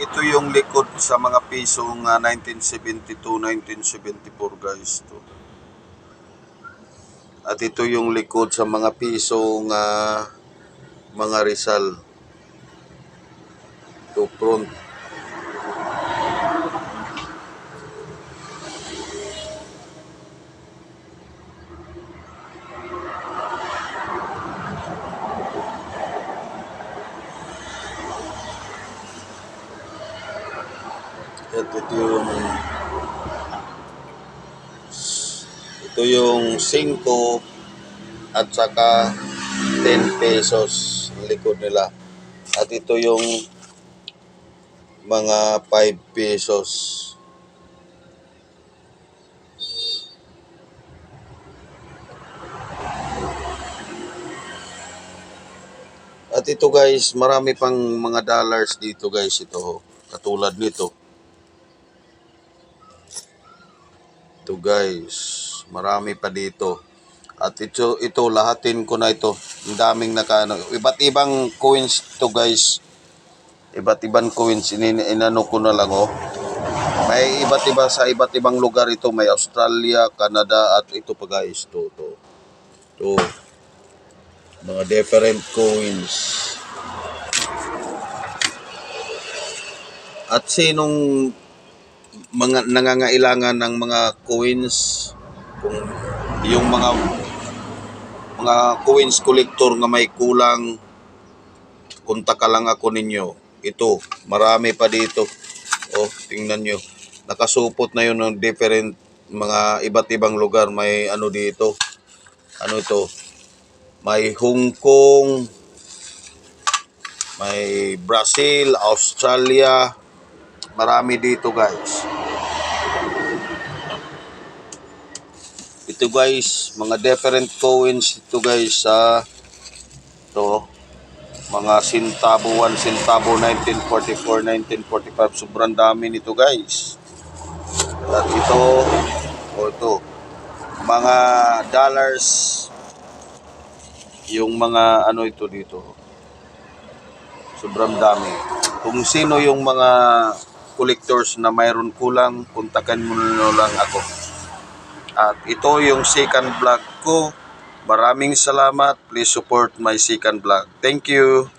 ito yung likod sa mga pisong 1972, 1974 guys. To. At ito yung likod sa mga pisong mga Rizal. To front. At ito yung 5 at saka 10 pesos ang likod nila. At ito yung mga 5 pesos. At ito guys, marami pang mga dollars dito guys. Ito, katulad nito. Ito guys, marami pa dito. At ito lahatin ko na ito. Ang daming nakaano. Iba't ibang coins to guys. Iba't ibang coins. Inano ko na lang oh. May iba't iba sa iba't ibang lugar ito. May Australia, Canada at ito pa guys. Ito. Mga different coins. At sinong mga nangangailangan ng mga coins, kung yung mga coins collector na may kulang, kontak lang ako ninyo. Ito, marami pa dito. Oh, tingnan nyo. Nakasupot na yun ng different mga iba't ibang lugar. May ano dito. Ano ito? May Hong Kong, may Brazil, Australia. Marami dito guys. Ito guys, mga different coins ito guys ito, mga centavo, 1 centavo, 1944, 1945, sobrang dami nito guys. At ito, mga dollars, yung mga ano ito dito, sobrang dami. Kung sino yung mga collectors na mayroon kulang, kontakan mo na lang ako. At ito yung second vlog ko. Maraming salamat. Please support my second vlog. Thank you.